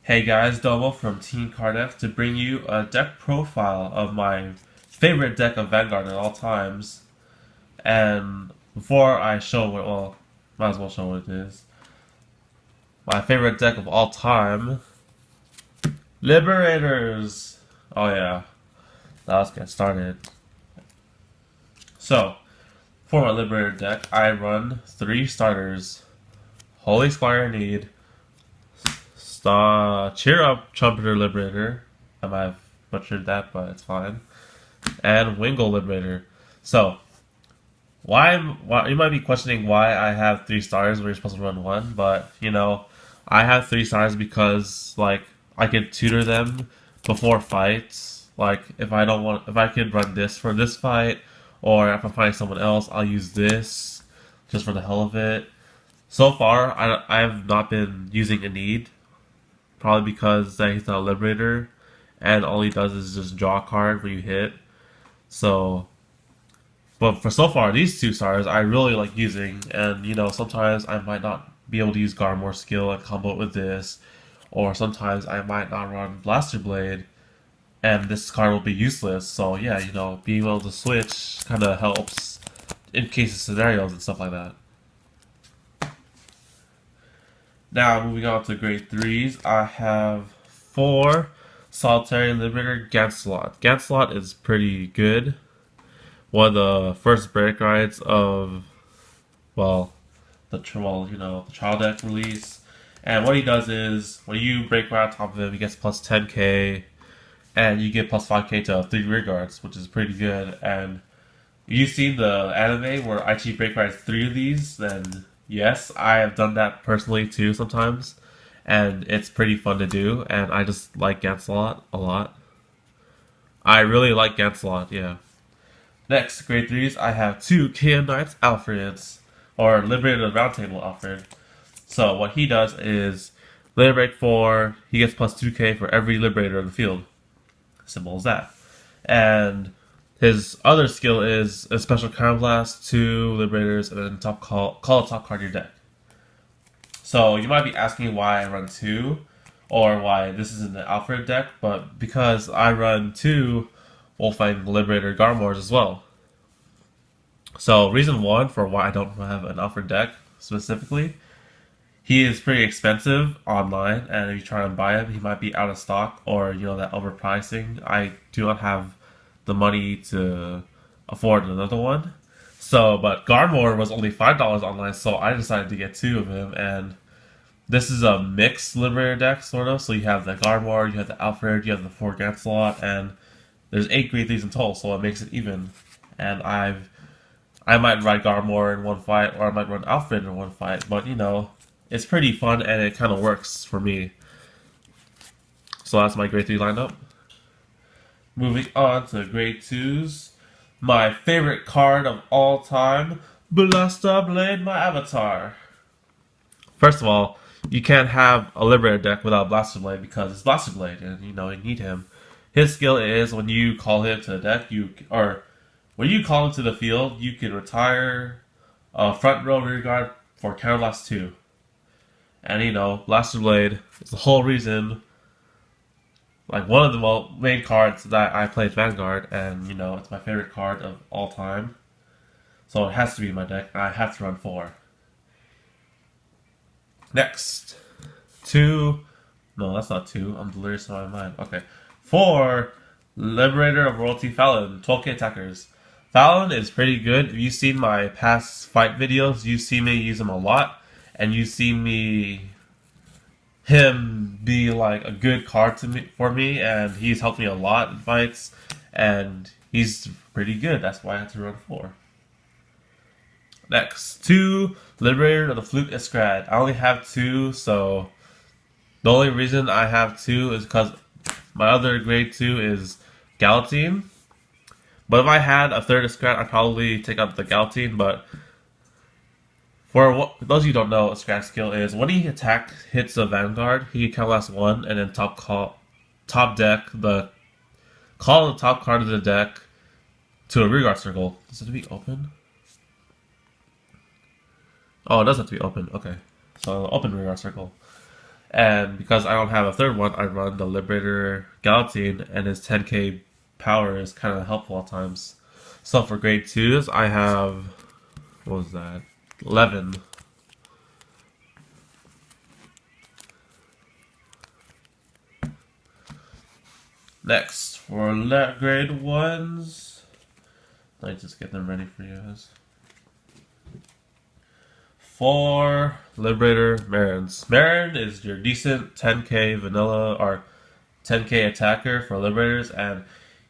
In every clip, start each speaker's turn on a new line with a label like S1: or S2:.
S1: Hey guys, Domo from K4RD F to bring you a deck profile of my favorite deck of Vanguard at all times. And before I show what, well, might as well show what it is. My favorite deck of all time, Liberators! Oh yeah, now let's get started. So, for my Liberator deck, I run 3 starters. Holy Squire Need, Cheer Up Trumpeter Liberator. I might have butchered that, but it's fine. And Wingle Liberator. So, why you might be questioning why I have 3 stars when you're supposed to run 1, but you know, I have 3 stars because like I could tutor them before fights. Like if I could run this for this fight, or if I'm fighting someone else, I'll use this just for the hell of it. So far, I have not been using a need. Probably because he's not a Liberator, and all he does is just draw a card when you hit. So, but for so far, these 2 stars I really like using, and you know, sometimes I might not be able to use Garmore's skill and combo it with this, or sometimes I might not run Blaster Blade, and this card will be useless. So yeah, you know, being able to switch kind of helps in case of scenarios and stuff like that. Now, moving on to grade 3s, I have 4 Solitary Liberator Gancelot. Gancelot is pretty good. One of the first break rides of, the trial deck release. And what he does is, when you break right on top of him, he gets plus 10k, and you get plus 5k to 3 rear guards, which is pretty good. And if you've seen the anime where Aichi break rides 3 of these, then yes, I have done that personally too sometimes, and it's pretty fun to do, and I just like Gancelot a lot. I really like Gancelot, yeah. Next, grade 3s, I have 2 KM Knights Alfreds, or Liberator Roundtable Alfred. So what he does is, later break 4, he gets plus 2k for every Liberator in the field. Simple as that. And his other skill is a special Crown Blast, 2 Liberators, and then call a top card of your deck. So you might be asking why I run 2, or why this is in the Alfred deck, but because I run 2 Wolfang Liberator Garmores as well. So reason 1 for why I don't have an Alfred deck specifically, he is pretty expensive online, and if you try and buy him, he might be out of stock, or you know, that overpricing. I do not have the money to afford another one. So, but Garmore was only $5 online, so I decided to get 2 of him, and this is a mixed Liberator deck, sort of. So you have the Garmore, you have the Alfred, you have the 4 Gancelot, and there's 8 grade 3s in total, so it makes it even. And I might ride Garmore in one fight, or I might run Alfred in one fight, but you know, it's pretty fun, and it kind of works for me. So that's my grade 3 lineup. Moving on to grade 2s, my favorite card of all time, Blaster Blade, my avatar. First of all, you can't have a Liberator deck without Blaster Blade because it's Blaster Blade, and you know, you need him. His skill is when you call him to the deck, when you call him to the field, you can retire a front row rear guard for Counter Blast 2. And you know, Blaster Blade is the whole reason, like one of the main cards that I played Vanguard, and you know, it's my favorite card of all time. So it has to be in my deck, and I have to run 4. Next, 2, no, that's not 2, I'm delirious in my mind. Okay, 4, Liberator of Royalty Fallon, 12k attackers. Fallon is pretty good. If you've seen my past fight videos, you've seen me use him a lot, and you've seen him be like a good card for me, and he's helped me a lot in fights, and he's pretty good. That's why I had to run 4. Next, 2, Liberator of the Fluke Escrad. I only have 2, so the only reason I have 2 is because my other grade 2 is Galatine. But if I had a 3rd Escrad, I'd probably take out the Galatine, but for those of you who don't know what Scratch skill is, when he hits a Vanguard, he can count last 1 and then call the top card of the deck to a rear guard circle. Does it have to be open? Oh, it does have to be open. Okay. So open rear guard circle. And because I don't have a third one, I run the Liberator Galatine, and his 10k power is kind of helpful at times. So for grade 2s, I have, what was that? 11. Next, for grade 1s, let me just get them ready for you guys. 4 Liberator Marins. Marin is your decent 10k vanilla or 10k attacker for Liberators, and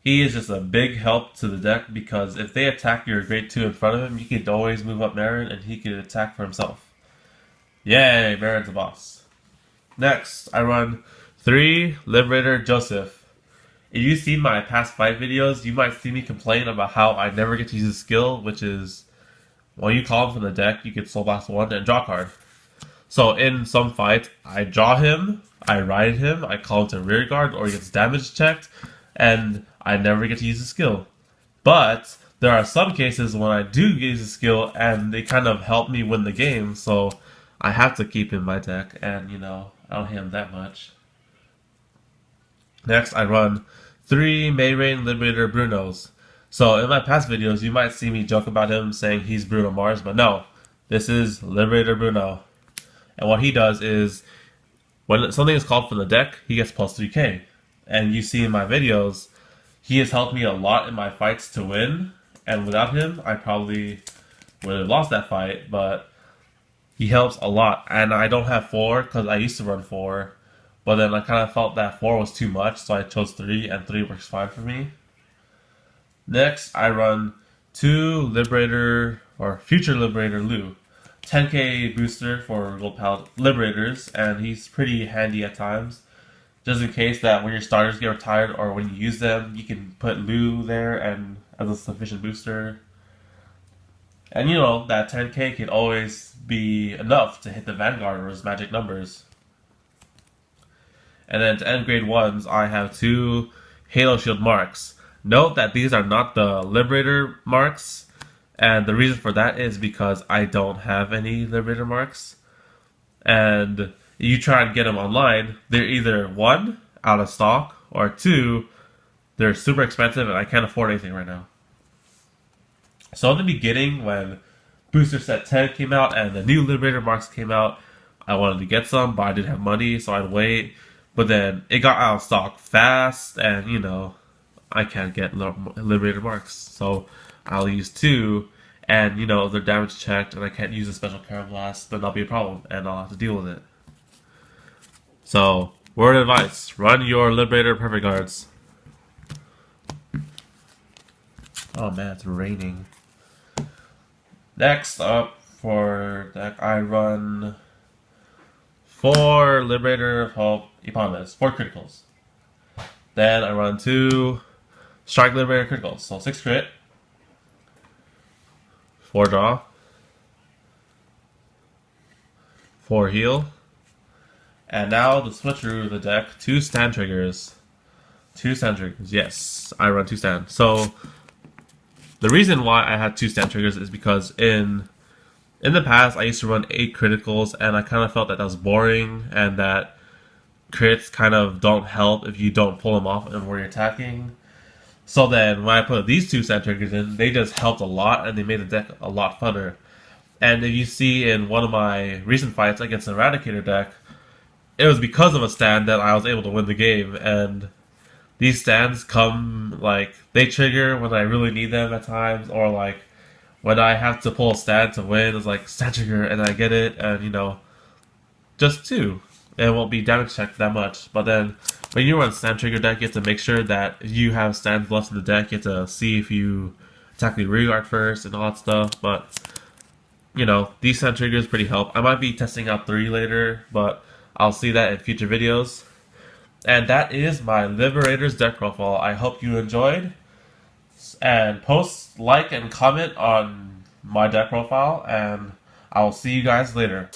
S1: he is just a big help to the deck because if they attack your grade 2 in front of him, you can always move up Marin and he can attack for himself. Yay, Marin's a boss. Next, I run 3 Liberator Joseph. If you've seen my past fight videos, you might see me complain about how I never get to use his skill, which is when you call him from the deck, you get Soul Blast 1 and draw a card. So in some fights, I draw him, I ride him, I call him to rear guard, or he gets damage checked, and I never get to use his skill. But there are some cases when I do use his skill, and they kind of help me win the game, so I have to keep him in my deck, and I don't hit him that much. Next, I run 3 Mayrain Liberator Brunos. So in my past videos, you might see me joke about him saying he's Bruno Mars, but no, this is Liberator Bruno. And what he does is, when something is called from the deck, he gets plus 3k. And you see in my videos, he has helped me a lot in my fights to win, and without him, I probably would have lost that fight, but he helps a lot. And I don't have 4, because I used to run 4, but then I kind of felt that 4 was too much, so I chose 3, and 3 works fine for me. Next, I run 2 Liberator, or Future Liberator Lu. 10k booster for Gold Palette Liberators, and he's pretty handy at times. Just in case that when your starters get retired, or when you use them, you can put Lu there and as a sufficient booster. And that 10k can always be enough to hit the Vanguard or his magic numbers. And then to end grade 1s, I have 2 Halo Shield marks. Note that these are not the Liberator marks, and the reason for that is because I don't have any Liberator marks. And you try and get them online, they're either 1, out of stock, or 2, they're super expensive and I can't afford anything right now. So in the beginning, when Booster Set 10 came out and the new Liberator marks came out, I wanted to get some, but I didn't have money, so I'd wait. But then it got out of stock fast, and I can't get Liberator marks, so I'll use 2, and if they're damage checked and I can't use a special Card Blast, then that'll be a problem, and I'll have to deal with it. So, word of advice, run your Liberator Perfect Guards. Oh man, it's raining. Next up for deck, I run 4 Liberator of Hope Eponymous, 4 criticals. Then I run 2 Strike Liberator criticals, so 6 crit, 4 draw, 4 heal, and now the switcheroo of the deck, 2 stand triggers. 2 stand triggers, yes, I run 2 stand. So the reason why I had 2 stand triggers is because in the past I used to run 8 criticals, and I kind of felt that was boring, and that crits kind of don't help if you don't pull them off and when you're attacking. So then when I put these 2 stand triggers in, they just helped a lot, and they made the deck a lot funner. And if you see in one of my recent fights against an Eradicator deck, it was because of a stand that I was able to win the game. And these stands come, they trigger when I really need them at times, or when I have to pull a stand to win, it's stand trigger, and I get it, and just 2. It won't be damage checked that much. But then when you run stand trigger deck, you have to make sure that if you have stands left in the deck, you have to see if you attack the rear guard first and all that stuff. But these stand triggers pretty help. I might be testing out 3 later, but I'll see that in future videos. And that is my Liberators deck profile. I hope you enjoyed. And post, like, and comment on my deck profile, and I will see you guys later.